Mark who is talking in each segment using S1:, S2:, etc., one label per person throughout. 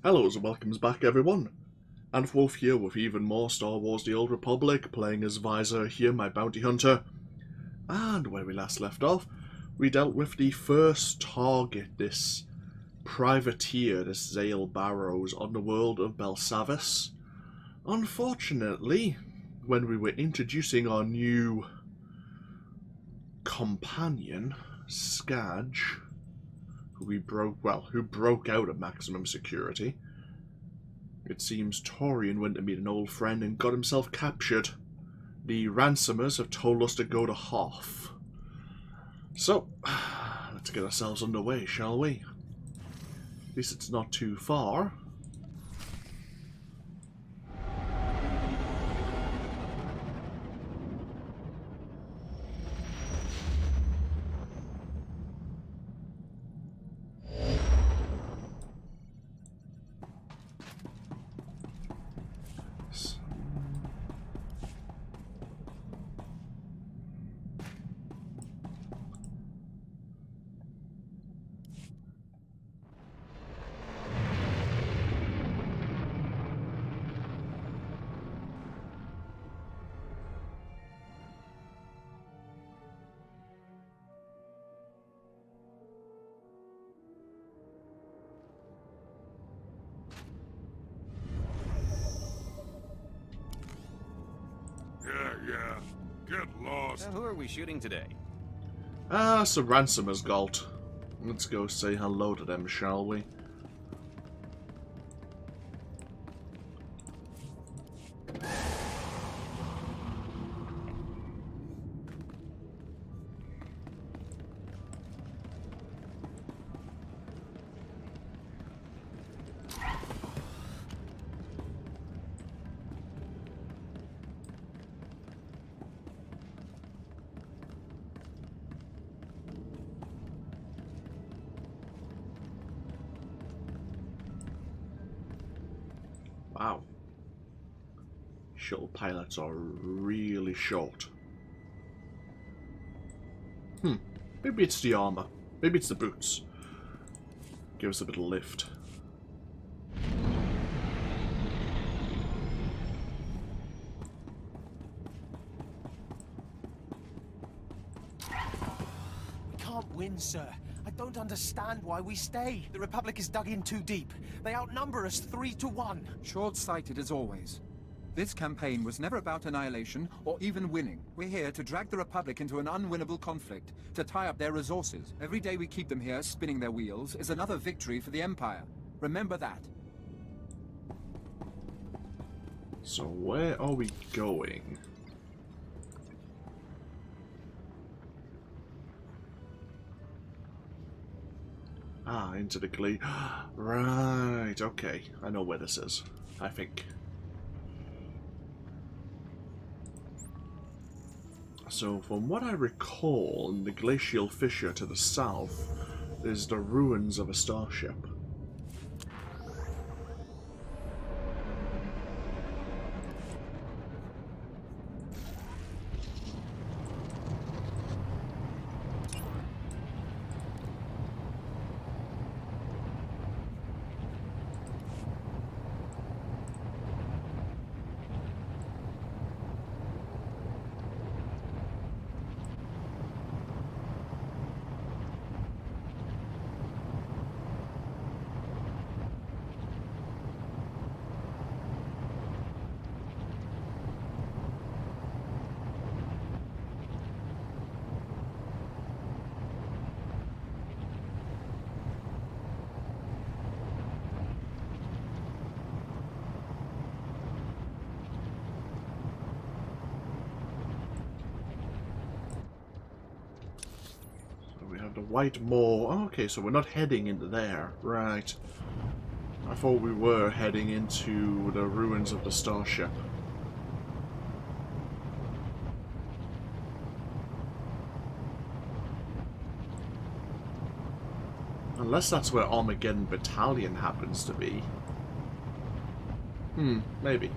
S1: Hellos and welcomes back everyone. And Wolf here with even more Star Wars The Old Republic, playing as Vyi'zur here, my bounty hunter. And where we last left off, we dealt with the first target, this privateer, this Zale Barrows, on the world of Belsavis. Unfortunately, when we were introducing our new companion, Skadge, who broke out of maximum security, it seems Torian went to meet an old friend and got himself captured. The ransomers have told us to go to Hoth. So, let's get ourselves underway, shall we? At least it's not too far.
S2: Yeah. Get lost.
S3: Who are we shooting today?
S1: Some ransomers, Galt. Let's go say hello to them, shall we? Wow. Shuttle pilots are really short. Maybe it's the armor. Maybe it's the boots. Give us a bit of lift.
S4: We can't win, sir. I don't understand why we stay. The Republic is dug in too deep. They outnumber us 3-1.
S5: Short-sighted as always. This campaign was never about annihilation or even winning. We're here to drag the Republic into an unwinnable conflict, to tie up their resources. Every day we keep them here spinning their wheels is another victory for the Empire. Remember that.
S1: So where are we going? Ah, into the glee. Right, okay. I know where this is, I think. So, from what I recall, in the glacial fissure to the south, there's the ruins of a starship. The White Moor. Oh, okay, so we're not heading into there. Right. I thought we were heading into the ruins of the starship. Unless that's where Armageddon Battalion happens to be. Maybe.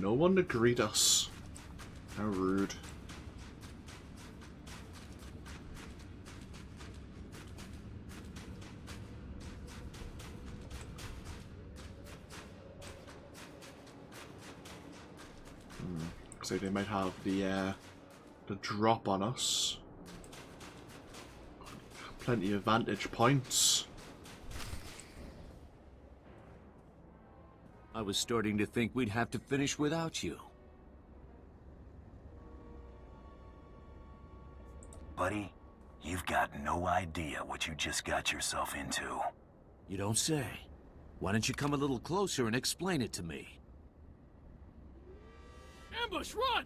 S1: No one to greet us. How rude. So they might have the drop on us. Plenty of vantage points.
S3: I was starting to think we'd have to finish without you.
S6: Buddy, you've got no idea what you just got yourself into.
S3: You don't say. Why don't you come a little closer and explain it to me? Ambush, run!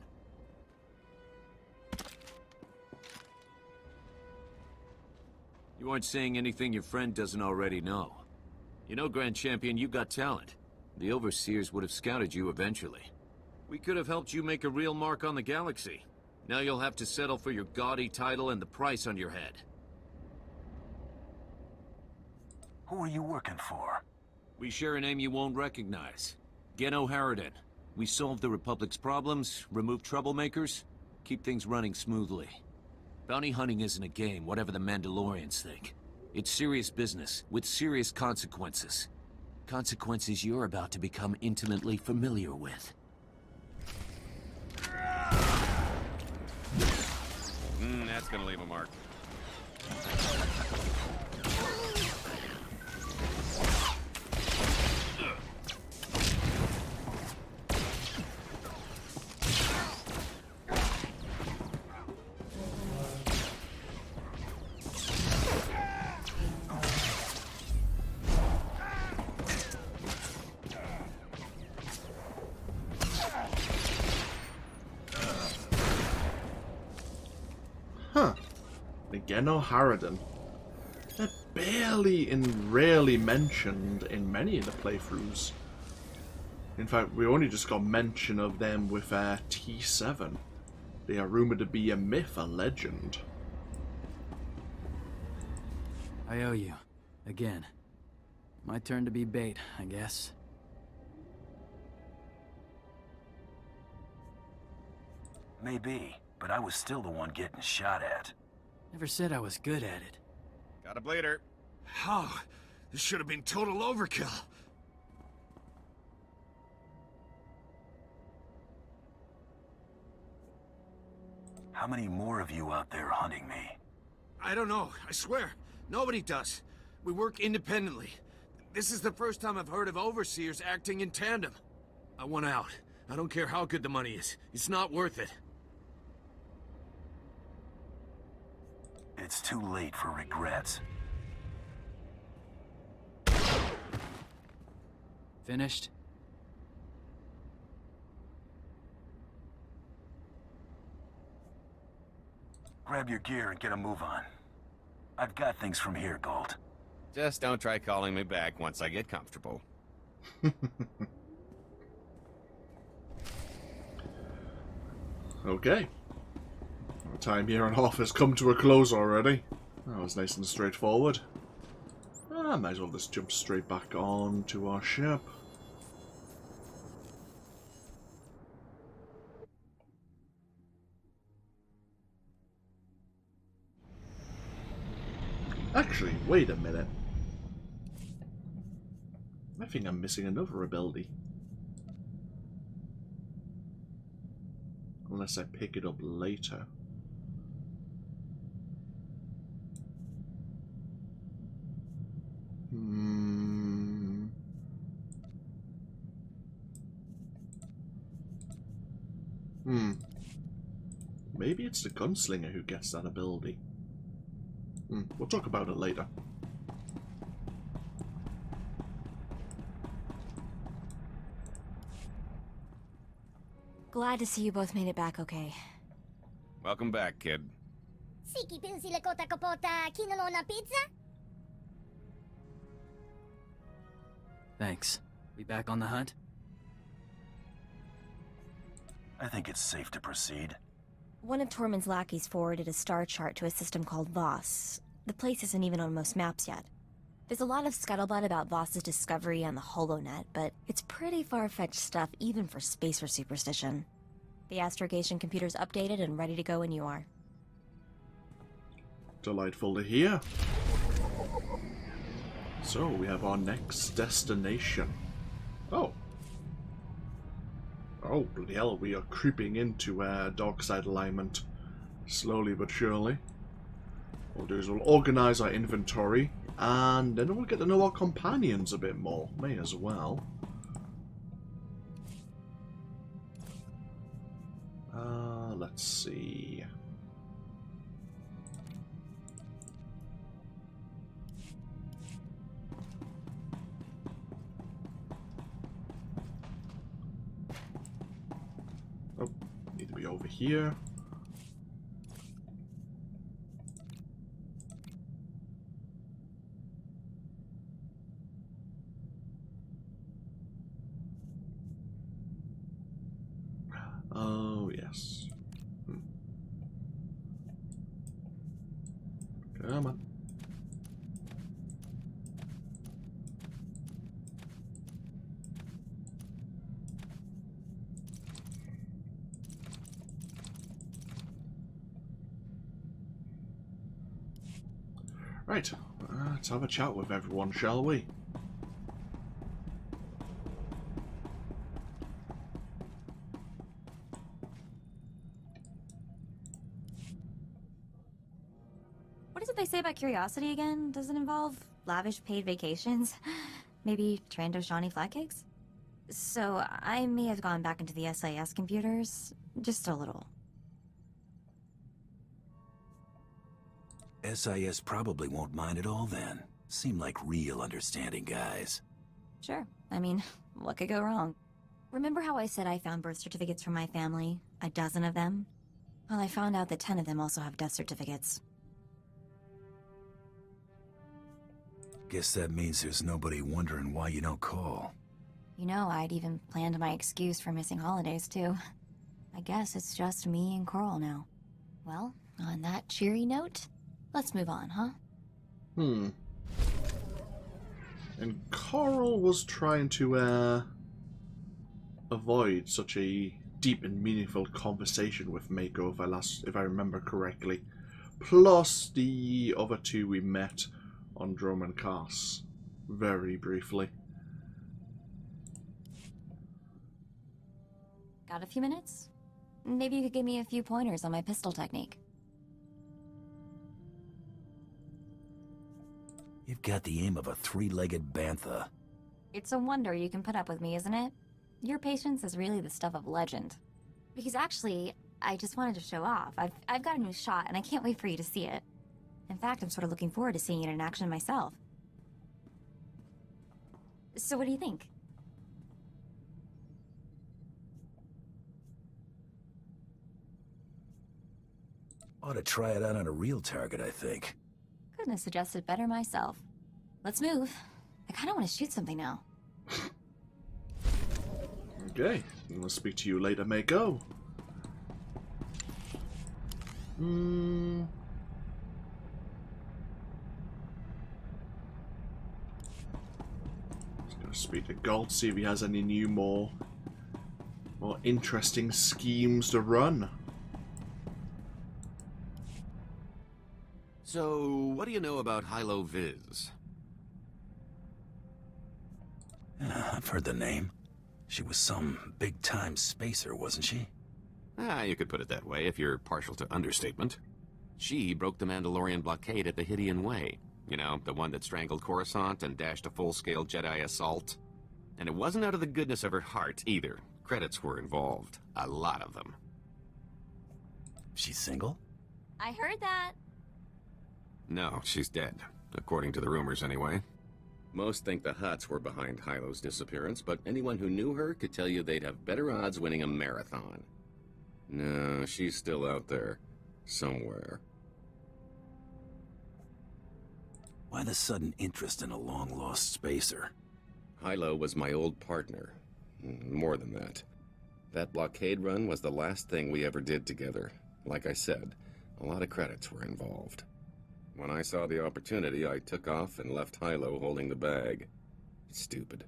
S3: You aren't saying anything your friend doesn't already know. You know, Grand Champion, you've got talent. The Overseers would have scouted you eventually. We could have helped you make a real mark on the galaxy. Now you'll have to settle for your gaudy title and the price on your head.
S6: Who are you working for?
S3: We share a name you won't recognize. Geno-Haradan. We solve the Republic's problems, remove troublemakers, keep things running smoothly. Bounty hunting isn't a game, whatever the Mandalorians think. It's serious business, with serious consequences. Consequences you're about to become intimately familiar with.
S7: That's gonna leave a mark.
S1: Huh. The Geno-Haradan. They're barely and rarely mentioned in many of the playthroughs. In fact, we only just got mention of them with T7. They are rumored to be a myth, a legend.
S8: I owe you. Again. My turn to be bait, I guess.
S6: Maybe, but I was still the one getting shot at.
S8: Never said I was good at it.
S7: Got a bleeder.
S3: How? This should have been total overkill.
S6: How many more of you out there hunting me?
S3: I don't know, I swear. Nobody does. We work independently. This is the first time I've heard of Overseers acting in tandem. I want out. I don't care how good the money is. It's not worth it.
S6: It's too late for regrets.
S8: Finished?
S6: Grab your gear and get a move on. I've got things from here, Galt.
S7: Just don't try calling me back once I get comfortable.
S1: Okay. Our time here on off has come to a close already. That was nice and straightforward. Might as well just jump straight back on to our ship. Actually, wait a minute. I think I'm missing another ability. Unless I pick it up later. Maybe it's the gunslinger who gets that ability. We'll talk about it later.
S9: Glad to see you both made it back okay.
S7: Welcome back, kid.
S10: Siki pinsi lakota kapota kinalo na pizza?
S8: Thanks. We back on the hunt?
S6: I think it's safe to proceed.
S9: One of Tormund's lackeys forwarded a star chart to a system called Voss. The place isn't even on most maps yet. There's a lot of scuttlebutt about Voss's discovery on the HoloNet, but it's pretty far-fetched stuff even for spacer superstition. The astrogation computer's updated and ready to go when you are.
S1: Delightful to hear. So, we have our next destination. Oh. Oh, bloody hell, we are creeping into dark side alignment. Slowly but surely. What we'll do is we'll organize our inventory, and then we'll get to know our companions a bit more. May as well. Let's see. Oh, need to be over here. Oh, yes. Come on. Right, let's have a chat with everyone, shall we?
S9: What is it they say about curiosity again? Does it involve lavish paid vacations? Maybe Trando-Shawnee flatcakes? So, I may have gone back into the SIS computers. Just a little.
S6: SIS probably won't mind at all then. Seem like real understanding guys.
S9: Sure. I mean, what could go wrong? Remember how I said I found birth certificates from my family? A dozen of them? Well, I found out that 10 of them also have death certificates.
S6: Guess that means there's nobody wondering why you don't call.
S9: You know, I'd even planned my excuse for missing holidays, too. I guess it's just me and Coral now. Well, on that cheery note, let's move on, huh?
S1: And Coral was trying to, avoid such a deep and meaningful conversation with Mako, if I remember correctly. Plus the other two we met on Droman Cass, very briefly.
S9: Got a few minutes? Maybe you could give me a few pointers on my pistol technique.
S6: You've got the aim of a three-legged bantha.
S9: It's a wonder you can put up with me, isn't it? Your patience is really the stuff of legend. Because actually, I just wanted to show off. I've got a new shot, and I can't wait for you to see it. In fact, I'm sort of looking forward to seeing it in action myself. So what do you think?
S6: Ought to try it out on a real target, I think.
S9: Couldn't have suggested better myself. Let's move. I kind of want to shoot something now.
S1: Okay, I'll speak to you later, Mako. Just gonna speak to Gold, see if he has any new, more interesting schemes to run.
S3: So, what do you know about Hilo Viz?
S6: I've heard the name. She was some big-time spacer, wasn't she?
S3: You could put it that way if you're partial to understatement. She broke the Mandalorian blockade at the Hydian Way. You know, the one that strangled Coruscant and dashed a full-scale Jedi assault. And it wasn't out of the goodness of her heart, either. Credits were involved. A lot of them.
S6: She's single?
S9: I heard that.
S3: No, she's dead. According to the rumors, anyway. Most think the Hutts were behind Hilo's disappearance, but anyone who knew her could tell you they'd have better odds winning a marathon. No, she's still out there. Somewhere.
S6: Why the sudden interest in a long-lost spacer?
S3: Hilo was my old partner. More than that. That blockade run was the last thing we ever did together. Like I said, a lot of credits were involved.
S7: When I saw the opportunity, I took off and left Hilo holding the bag. Stupid.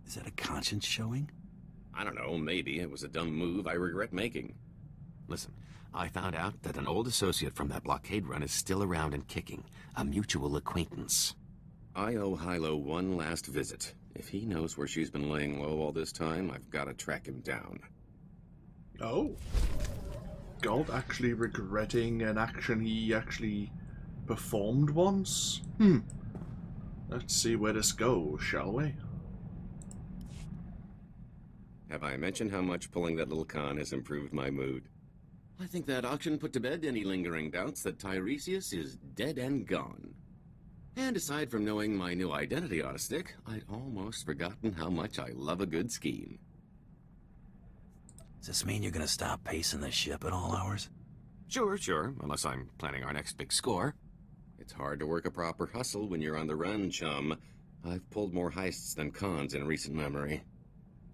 S6: Is that a conscience showing?
S7: I don't know, maybe. It was a dumb move I regret making.
S3: Listen, I found out that an old associate from that blockade run is still around and kicking. A mutual acquaintance.
S7: I owe Hilo one last visit. If he knows where she's been laying low all this time, I've got to track him down.
S1: Oh. Gold actually regretting an action he actually performed once? Let's see where this goes, shall we?
S7: Have I mentioned how much pulling that little con has improved my mood? I think that auction put to bed any lingering doubts that Tiresias is dead and gone. And aside from knowing my new identity ought to stick, I'd almost forgotten how much I love a good scheme.
S6: Does this mean you're gonna stop pacing the ship at all hours?
S3: Sure, unless I'm planning our next big score.
S7: It's hard to work a proper hustle when you're on the run, chum. I've pulled more heists than cons in recent memory.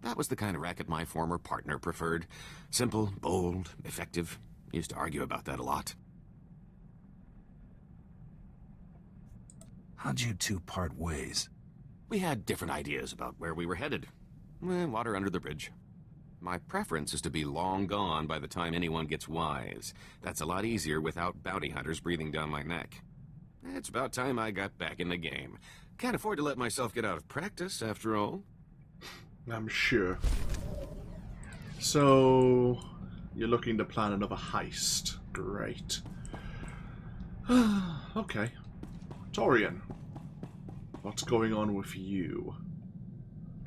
S3: That was the kind of racket my former partner preferred. Simple, bold, effective. Used to argue about that a lot.
S6: How'd you two part ways?
S3: We had different ideas about where we were headed. Water under the bridge. My preference is to be long gone by the time anyone gets wise. That's a lot easier without bounty hunters breathing down my neck. It's about time I got back in the game. Can't afford to let myself get out of practice, after all.
S1: I'm sure. So, you're looking to plan another heist. Great. Okay. Torian, what's going on with you?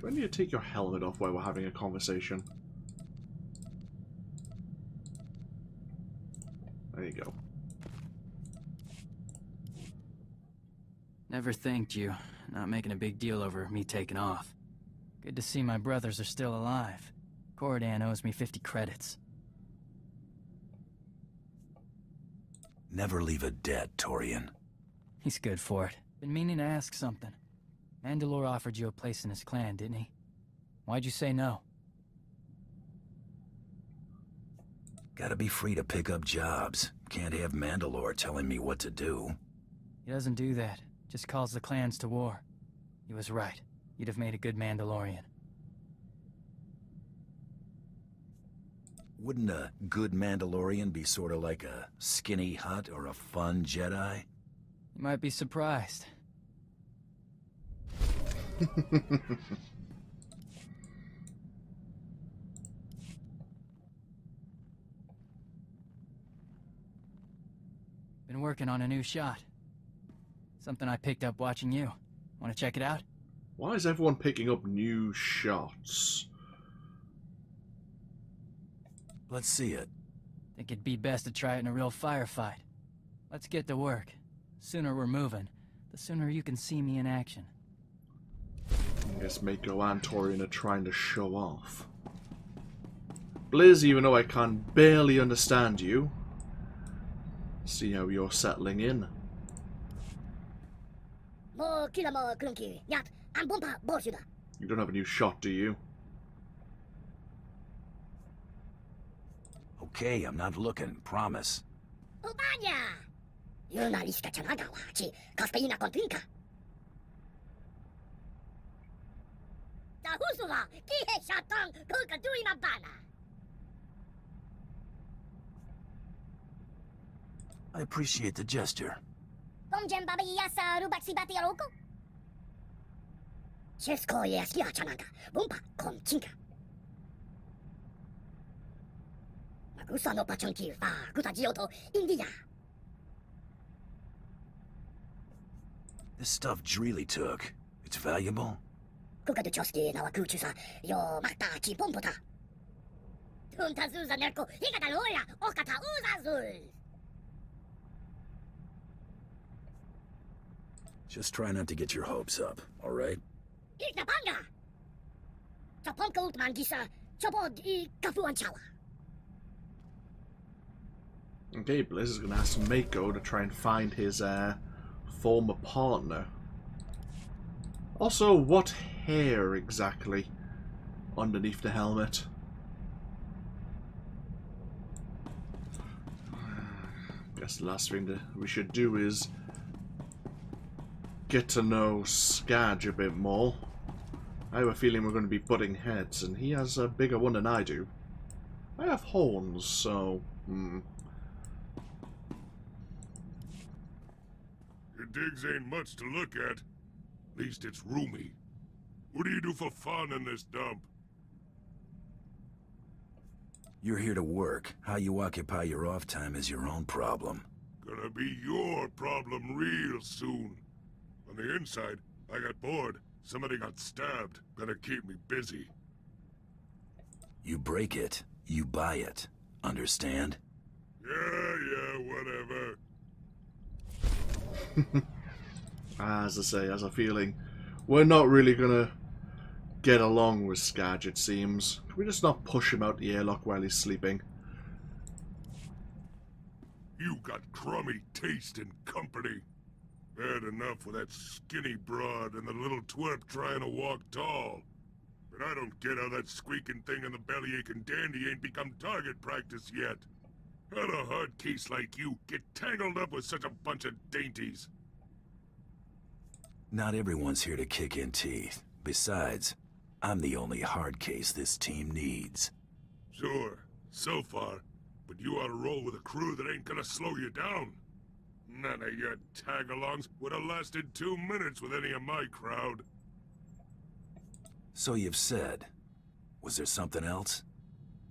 S1: Do I need to take your helmet off while we're having a conversation? There you go.
S8: Never thanked you. Not making a big deal over me taking off. Good to see my brothers are still alive. Haradan owes me 50 credits.
S6: Never leave a debt, Torian.
S8: He's good for it. Been meaning to ask something. Mandalore offered you a place in his clan, didn't he? Why'd you say no?
S6: Gotta be free to pick up jobs. Can't have Mandalore telling me what to do.
S8: He doesn't do that. Just calls the clans to war. He was right. You'd have made a good Mandalorian.
S6: Wouldn't a good Mandalorian be sort of like a skinny Hutt or a fun Jedi?
S8: You might be surprised. Been working on a new shot. Something I picked up watching you. Want to check it out?
S1: Why is everyone picking up new shots?
S6: Let's see it.
S8: Think it'd be best to try it in a real firefight. Let's get to work. Sooner we're moving, the sooner you can see me in action.
S1: I guess Mako and Torian are trying to show off. Blizz, even though I can barely understand you, see how you're settling in. You don't have a new shot, do you?
S6: Okay, I'm not looking, promise. I appreciate the gesture. This stuff Dreely took, it's valuable? Just try not to get your hopes up, alright?
S1: Okay, Blizz is going to ask Mako to try and find his former partner. Also, what hair exactly underneath the helmet? Guess the last thing that we should do is get to know Skadge a bit more. I have a feeling we're going to be butting heads, and he has a bigger one than I do. I have horns, so...
S2: Your digs ain't much to look at. At least it's roomy. What do you do for fun in this dump?
S6: You're here to work. How you occupy your off time is your own problem.
S2: Gonna be your problem real soon. On the inside, I got bored. Somebody got stabbed. Gonna keep me busy.
S6: You break it, you buy it. Understand?
S2: Yeah, whatever.
S1: As I say, as a feeling, we're not really gonna get along with Skadge, it seems. Can we just not push him out the airlock while he's sleeping?
S2: You got crummy taste and company. Bad enough with that skinny broad and the little twerp trying to walk tall. But I don't get how that squeaking thing in the belly-aching dandy ain't become target practice yet. How'd a hard case like you get tangled up with such a bunch of dainties?
S6: Not everyone's here to kick in teeth. Besides, I'm the only hard case this team needs.
S2: Sure, so far. But you ought to roll with a crew that ain't gonna slow you down. None of your tag-alongs would have lasted 2 minutes with any of my crowd.
S6: So you've said. Was there something else?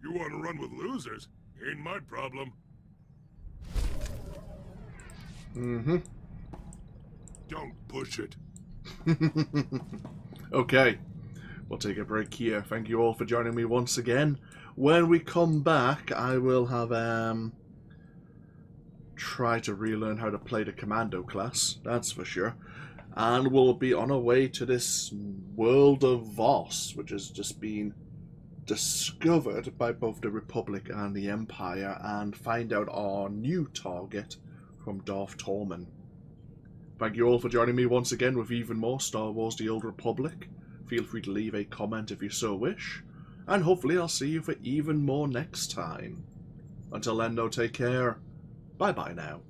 S2: You want to run with losers? Ain't my problem. Don't push it.
S1: Okay, we'll take a break here. Thank you all for joining me once again. When we come back, I will have try to relearn how to play the Commando class, that's for sure. And we'll be on our way to this world of Voss, which has just been discovered by both the Republic and the Empire, and find out our new target from Darth Tormund. Thank you all for joining me once again with even more Star Wars The Old Republic. Feel free to leave a comment if you so wish, and hopefully I'll see you for even more next time. Until then though, take care. Bye bye now.